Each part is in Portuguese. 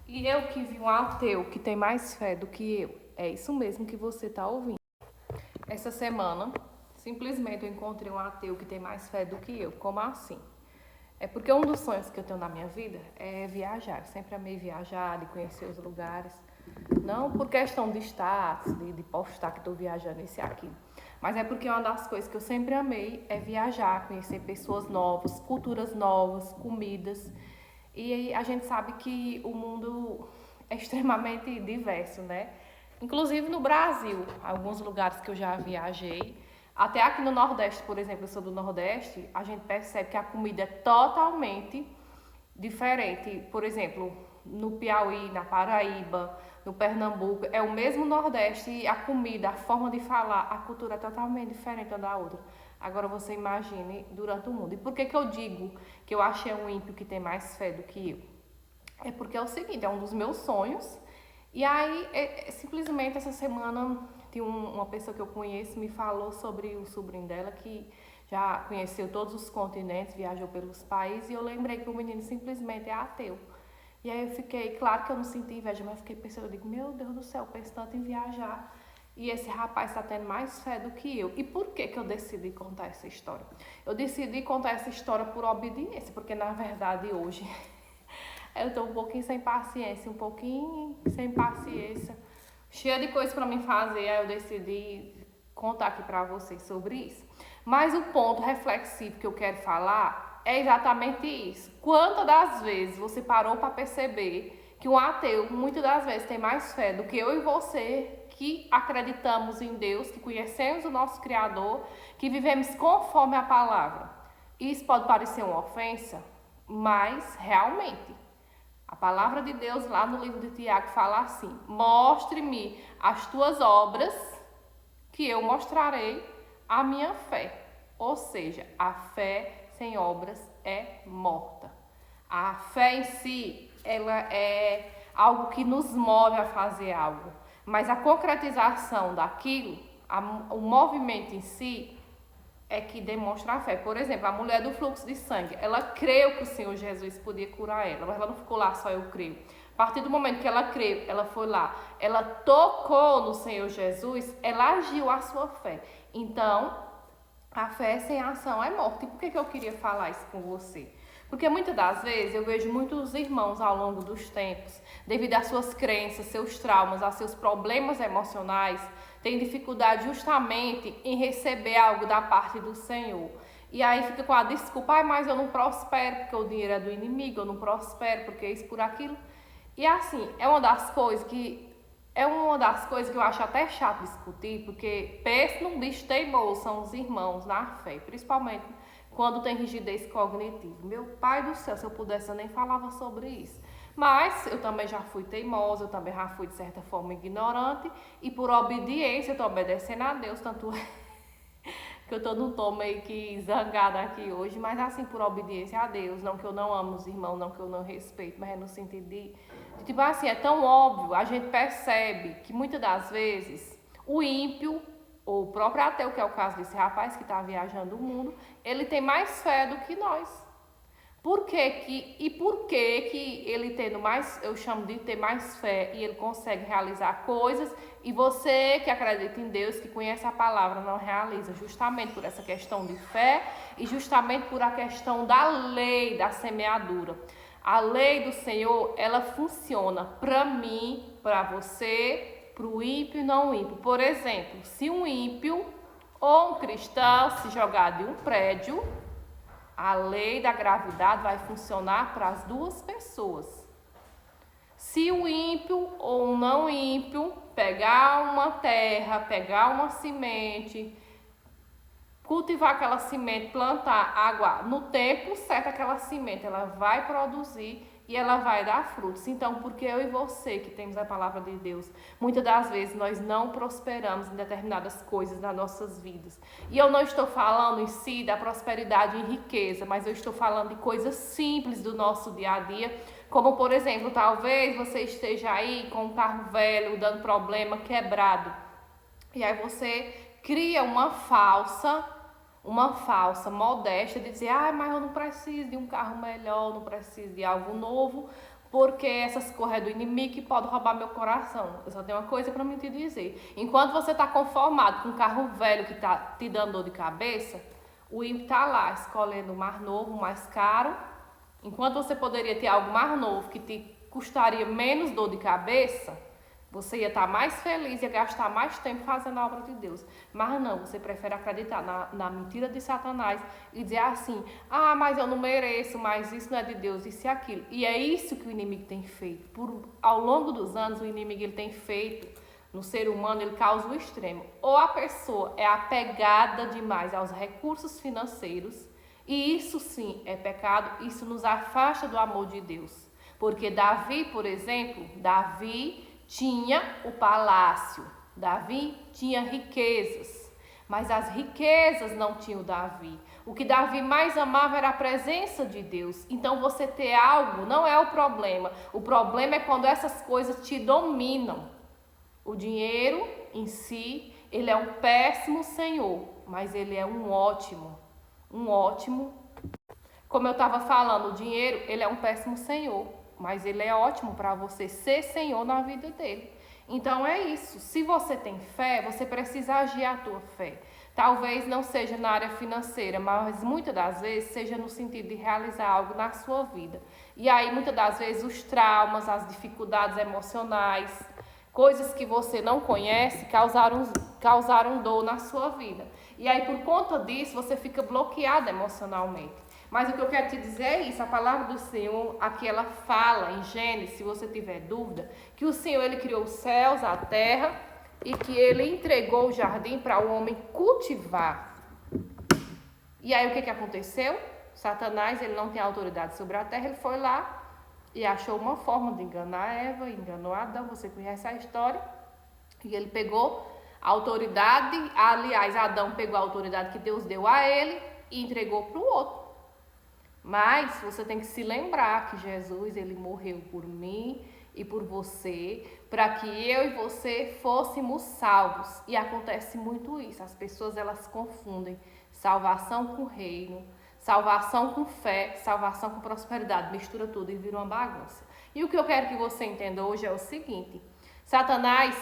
E eu que vi um ateu que tem mais fé do que eu. É isso mesmo que você está ouvindo. Essa semana, simplesmente eu encontrei um ateu que tem mais fé do que eu. Como assim? É porque um dos sonhos que eu tenho na minha vida é viajar. Eu sempre amei viajar, de conhecer os lugares. Não por questão de status, de postar que estou viajando isso e aquilo. Mas é porque uma das coisas que eu sempre amei é viajar, conhecer pessoas novas, culturas novas, comidas. E a gente sabe que o mundo é extremamente diverso, né? Inclusive no Brasil, alguns lugares que eu já viajei, até aqui no Nordeste, por exemplo, eu sou do Nordeste, a gente percebe que a comida é totalmente diferente. Por exemplo, no Piauí, na Paraíba, no Pernambuco, é o mesmo Nordeste e a comida, a forma de falar, a cultura é totalmente diferente uma da outra. Agora você imagine durante o mundo. E por que eu digo que eu achei um ímpio que tem mais fé do que eu? É porque é o seguinte, é um dos meus sonhos. E aí, simplesmente essa semana, uma pessoa que eu conheço me falou sobre o sobrinho dela que já conheceu todos os continentes, viajou pelos países, e eu lembrei que o menino simplesmente é ateu. E aí eu fiquei, claro que eu não senti inveja, mas fiquei pensando, eu digo, meu Deus do céu, eu penso tanto em viajar. E esse rapaz está tendo mais fé do que eu. E por que eu decidi contar essa história? Eu decidi contar essa história por obediência, porque na verdade hoje eu estou um pouquinho sem paciência, cheia de coisas para mim fazer, aí eu decidi contar aqui para vocês sobre isso. Mas o ponto reflexivo que eu quero falar é exatamente isso. Quantas das vezes você parou para perceber que um ateu, muitas das vezes, tem mais fé do que eu e você, que acreditamos em Deus, que conhecemos o nosso Criador, que vivemos conforme a palavra? Isso pode parecer uma ofensa, mas realmente a palavra de Deus lá no livro de Tiago fala assim: mostre-me as tuas obras, que eu mostrarei a minha fé. Ou seja, a fé sem obras é morta. A fé em si, ela é algo que nos move a fazer algo. Mas a concretização daquilo, o movimento em si, é que demonstra a fé. Por exemplo, a mulher do fluxo de sangue, ela creu que o Senhor Jesus podia curar ela, mas ela não ficou lá só eu creio. A partir do momento que ela creu, ela foi lá, ela tocou no Senhor Jesus, ela agiu a sua fé. Então, a fé sem ação é morte. E por que eu queria falar isso com você? Porque muitas das vezes eu vejo muitos irmãos ao longo dos tempos, devido às suas crenças, seus traumas, a seus problemas emocionais, têm dificuldade justamente em receber algo da parte do Senhor. E aí fica com a desculpa, mas eu não prospero porque o dinheiro é do inimigo, eu não prospero porque isso por aquilo. E assim, é uma das coisas que eu acho até chato discutir, porque pensa num bicho teimoso, são os irmãos na fé, principalmente quando tem rigidez cognitiva. Meu pai do céu, se eu pudesse eu nem falava sobre isso. Mas eu também já fui teimosa, eu também já fui de certa forma ignorante, e por obediência eu estou obedecendo a Deus, tanto que eu não tô meio que zangada aqui hoje, mas assim, por obediência a Deus, não que eu não amo os irmãos, não que eu não respeito, mas é no sentido de tipo assim, é tão óbvio, a gente percebe que muitas das vezes o ímpio, ou o próprio ateu, que é o caso desse rapaz que está viajando o mundo, ele tem mais fé do que nós. Por que ele tendo mais, eu chamo de ter mais fé, e ele consegue realizar coisas, e você que acredita em Deus, que conhece a palavra, não realiza? Justamente por essa questão de fé e justamente por a questão da lei da semeadura. A lei do Senhor, ela funciona para mim, para você, para o ímpio e não ímpio. Por exemplo, se um ímpio ou um cristão se jogar de um prédio, a lei da gravidade vai funcionar para as duas pessoas. Se o ímpio ou um não ímpio pegar uma terra, pegar uma semente, cultivar aquela semente, plantar, água, no tempo certo aquela semente, ela vai produzir e ela vai dar frutos. Então, porque eu e você que temos a palavra de Deus, muitas das vezes nós não prosperamos em determinadas coisas nas nossas vidas. E eu não estou falando em si da prosperidade e riqueza, mas eu estou falando de coisas simples do nosso dia a dia, como por exemplo, talvez você esteja aí com um carro velho, dando problema, quebrado. E aí você cria uma falsa modéstia de dizer, mas eu não preciso de um carro melhor, não preciso de algo novo, porque essas coisas é do inimigo que pode roubar meu coração. Eu só tenho uma coisa para me te dizer. Enquanto você está conformado com um carro velho que está te dando dor de cabeça, o ímpio está lá escolhendo o mais novo, o mais caro. Enquanto você poderia ter algo mais novo que te custaria menos dor de cabeça, você ia estar mais feliz, ia gastar mais tempo fazendo a obra de Deus. Mas não, você prefere acreditar na mentira de Satanás e dizer assim, mas eu não mereço, mas isso não é de Deus, isso e aquilo. E é isso que o inimigo tem feito. Ao longo dos anos, o inimigo ele tem feito no ser humano, ele causa o extremo. Ou a pessoa é apegada demais aos recursos financeiros, e isso sim é pecado, isso nos afasta do amor de Deus. Porque Davi, por exemplo, Davi tinha o palácio, Davi tinha riquezas, mas as riquezas não tinham Davi. O que Davi mais amava era a presença de Deus. Então você ter algo não é o problema é quando essas coisas te dominam. O dinheiro em si, ele é um péssimo senhor, mas ele é um ótimo. Como eu estava falando, o dinheiro, ele é um péssimo senhor, mas ele é ótimo para você ser senhor na vida dele. Então é isso. Se você tem fé, você precisa agir a tua fé. Talvez não seja na área financeira, mas muitas das vezes seja no sentido de realizar algo na sua vida. E aí muitas das vezes os traumas, as dificuldades emocionais, coisas que você não conhece, causaram dor na sua vida. E aí por conta disso você fica bloqueado emocionalmente. Mas o que eu quero te dizer é isso, a palavra do Senhor, aqui ela fala em Gênesis, se você tiver dúvida, que o Senhor ele criou os céus, a terra e que ele entregou o jardim para o homem cultivar. E aí o que aconteceu? Satanás, ele não tem autoridade sobre a terra, ele foi lá e achou uma forma de enganar Eva, enganou Adão, você conhece a história, e ele pegou a autoridade, aliás, Adão pegou a autoridade que Deus deu a ele e entregou para o outro. Mas você tem que se lembrar que Jesus, ele morreu por mim e por você, para que eu e você fôssemos salvos. E acontece muito isso, as pessoas elas confundem salvação com reino, salvação com fé, salvação com prosperidade, mistura tudo e vira uma bagunça. E o que eu quero que você entenda hoje é o seguinte, Satanás,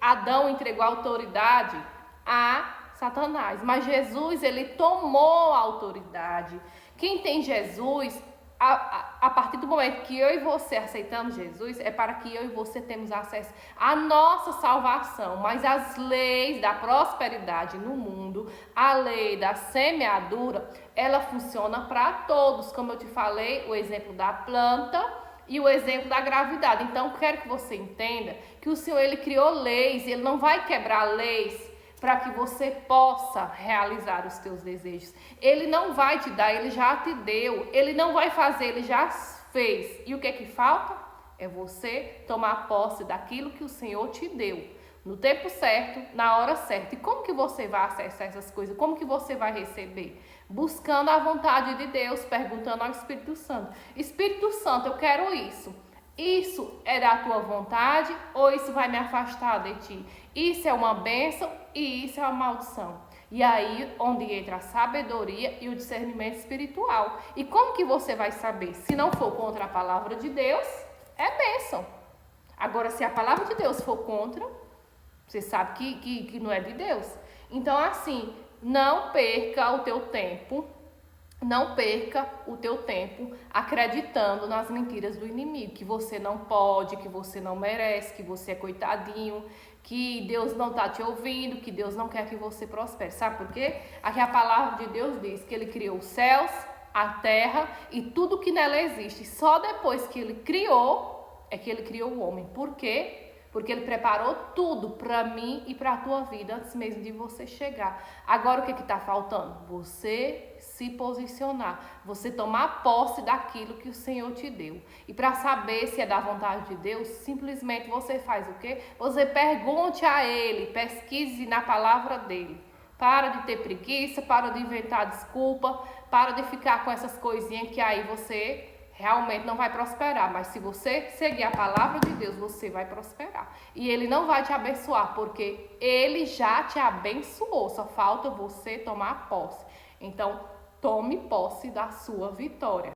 Adão entregou a autoridade a Satanás, mas Jesus, ele tomou a autoridade. Quem tem Jesus, a partir do momento que eu e você aceitamos Jesus, é para que eu e você temos acesso à nossa salvação. Mas as leis da prosperidade no mundo, a lei da semeadura, ela funciona para todos. Como eu te falei, o exemplo da planta e o exemplo da gravidade. Então, quero que você entenda que o Senhor, ele criou leis, ele não vai quebrar leis para que você possa realizar os teus desejos. Ele não vai te dar, ele já te deu. Ele não vai fazer, ele já fez. E o que é que falta? É você tomar posse daquilo que o Senhor te deu. No tempo certo, na hora certa. E como que você vai acessar essas coisas? Como que você vai receber? Buscando a vontade de Deus, perguntando ao Espírito Santo. Espírito Santo, eu quero isso. Isso é da tua vontade ou isso vai me afastar de ti? Isso é uma bênção e isso é uma maldição. E aí onde entra a sabedoria e o discernimento espiritual. E como que você vai saber? Se não for contra a palavra de Deus, é bênção. Agora, se a palavra de Deus for contra, você sabe que não é de Deus. Então, assim, não perca o teu tempo. Não perca o teu tempo acreditando nas mentiras do inimigo, que você não pode, que você não merece, que você é coitadinho, que Deus não está te ouvindo, que Deus não quer que você prospere. Sabe por quê? Aqui a palavra de Deus diz que ele criou os céus, a terra e tudo que nela existe. Só depois que ele criou, é que ele criou o homem. Por quê? Porque ele preparou tudo para mim e para a tua vida antes mesmo de você chegar. Agora o que está faltando? Você se posicionar, você tomar posse daquilo que o Senhor te deu. E para saber se é da vontade de Deus, simplesmente você faz o quê? Você pergunte a Ele, pesquise na palavra dele. Para de ter preguiça, para de inventar desculpa, para de ficar com essas coisinhas que aí você realmente não vai prosperar, mas se você seguir a palavra de Deus, você vai prosperar. E ele não vai te abençoar, porque ele já te abençoou, só falta você tomar posse. Então, tome posse da sua vitória.